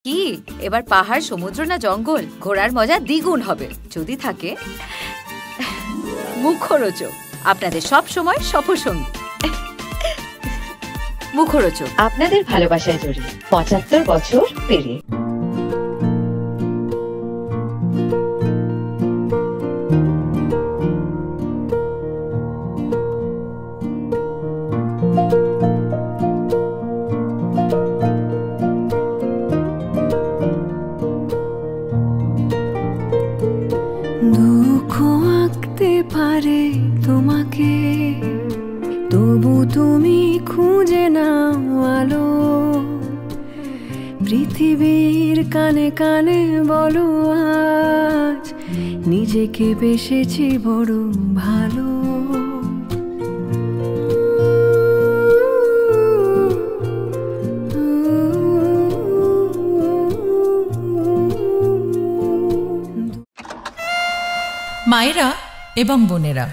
কি এবার পাহাড়, সমুদ্র না জঙ্গল? ঘোরার মজা দ্বিগুণ হবে যদি থাকে মুখরোচক, আপনাদের সব সময় সফরসঙ্গী। মুখরোচক, আপনাদের ভালোবাসায় জড়িয়ে ৭৫ বছর পেরিয়ে। দুঃখ আঁকতে পারে তোমাকে, তবু তুমি খুঁজে নাও আলো। পৃথিবীর কানে কানে বলো আজ নিজেকে বেসেছি বড় ভালো। মায়েরা এবং বোনেরা,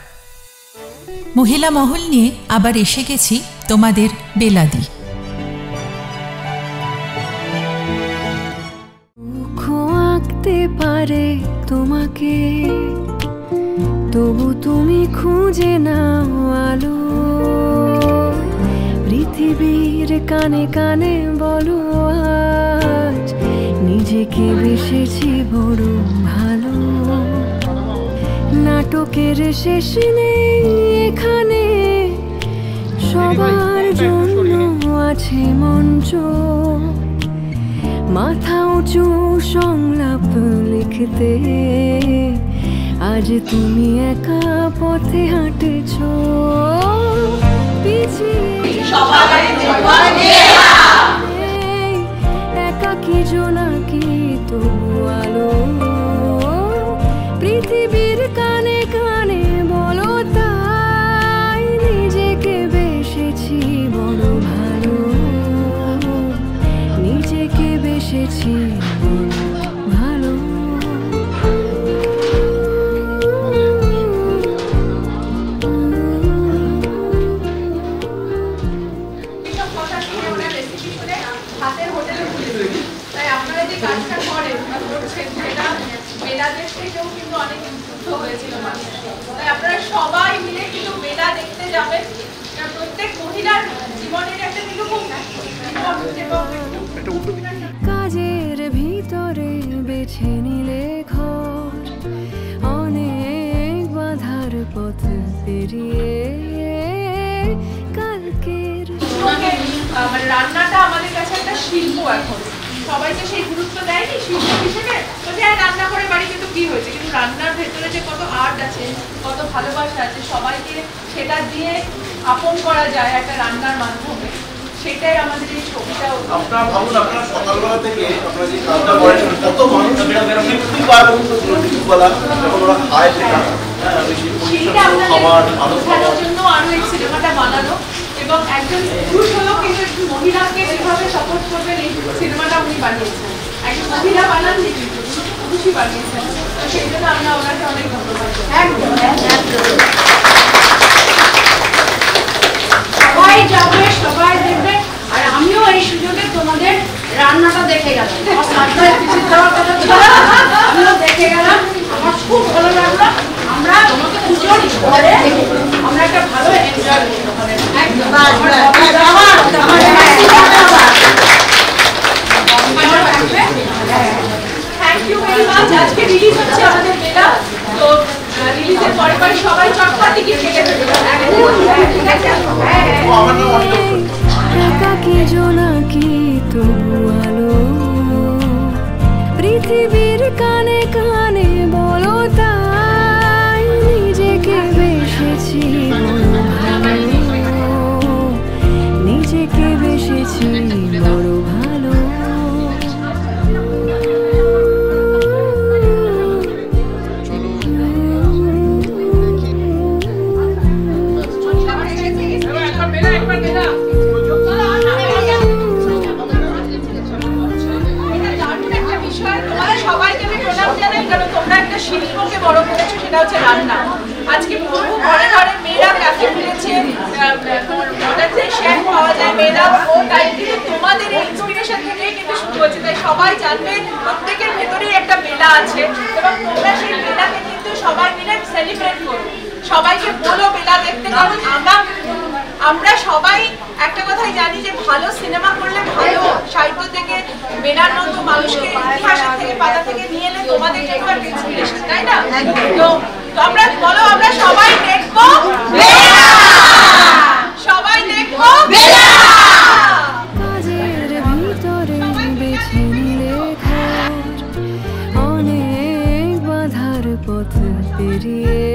মহিলা মহল নিয়ে আবার এসে গেছি তোমাদের বেলাদি। দুঃখ আঁকতে পারে তোমাকে, তবু তুমি খুঁজে নাও আলো। পৃথিবীর কানে কানে বলো আজ নিজেকে বেসেছি বড় ভালো। নাটকের শেষ নেই এখানে, সবার জন্য আছে মঞ্চ। মাথা উঁচু সংলাপ লিখতে আজ তুমি একা পথে হাঁটেছ। একাকী জোনাকি তবু আলো। পৃথিবীর কানে কানে বলো তাই নিজেকে বেসেছি বড় ভালো। নিজেকে বেসেছি বড় ভালো। হাতের হোটেলে তাই আপনারা যে কাজটা করেন সেটা বেলাদের থেকেও কিন্তু অনেক উদ্বুদ্ধ হয়েছিল মানুষ। তাই আপনারা সবাই মিলে কিন্তু বেলা দেখতে যাবেন। প্রত্যেক মহিলার জীবনের একটা কিন্তু কাজের ভিতরে বেছে নিলে ঘর, অনেক বাধার পথ পেরিয়ে কালকের মানে রান্নাটা আমাদের কাছে একটা শিল্প। এখন সবাই তো সেই গুরুত্ব দেয়নি শিল্প হিসেবে, বলছে রান্না করে বাড়ি কিন্তু কি হয়েছে, কিন্তু রান্নার ভেতরে যে কত আর্ট আছে, কত ভালোবাসা আছে, সবাইকে সেটা দিয়ে আপন করা যায় একটা রান্নার মাধ্যমে। সেটাই আমাদের এই ছবিটা। আপনারা ভাবুন, আপনারা সকালবেলা থেকে আপনারা যে কাজটা করেন কত মানুষ যখন ওরা খায় সেটা খাবার জন্য আরো এই সিনেমাটা বানানো, এবং একজন পুরুষ হলেও কিন্তু একটু মহিলাকে যেভাবে সাপোর্ট করবেন এই সিনেমাটা উনি বানিয়েছেন। একজন মহিলা বানাননি কিন্তু পুরুষই বানিয়েছেন। তো সেই জন্য আমরা ওনাকে অনেক ধন্যবাদ। সবাই যাবে, সবাই দেখবে। আর আমিও এই সুযোগে তোমাদের রান্নাটা দেখে গেলাম। আমিও দেখে গেলাম, আমার খুব ভালো লাগলো। আমরা পুজোর ঘরে আমরা একটা ভালো এনজয় করতে পারি। একদম থ্যাংক ইউ ভেরি মাচ। আজকে রিলিজ হচ্ছে আমাদের বেলা, তো রিলিজের পরে পরে সবাই চটপট টিকিট কেটে ফেলবে। একাকী জোনাকি তবু আলো। পৃথিবীর কানে কানে বলো তাই নিজেকে বেসেছি বড় ভালো। নিজেকে বেসেছি বড় ভালো। সবাইকে আমি প্রণাম জানাই, কারণ তোমরা একটা শিল্পকে বড় করেছো, সেটা হচ্ছে রান্না। আজকে পুরো ঘরে ঘরে মেয়ে মেয়েরা ক্যাফে খুলেছে, শেফ পাওয়া যায় মেয়েরা, তাই কিন্তু তোমাদের এই ইন্সপিরেশন থেকেই কিন্তু শুরু হচ্ছে। তাই সবাই জানবে প্রত্যেকের ভেতরেই একটা বেলা আছে এবং তোমরা সেই বেলাকে কিন্তু সবাই মিলে সেলিব্রেট করো, সবাইকে বলো বেলা দেখতে। কারণ আমরা সবাই একটা কথাই জানি যে ভালো সিনেমা করলে, ভালো সাহিত্য থেকে বেলার মতো মানুষকে ইতিহাসের থেকে পাতা থেকে নিয়ে এলে তোমাদের জন্য একটা ইন্সপিরেশন, তাই না? তো আমরা বলো, আমরা সবাই দেখবো বেলা, সবাই দেখবো বেলা। কাজের ভিতরে বেছে নিলে ঘর, অনেক বাধার পথ পেরিয়ে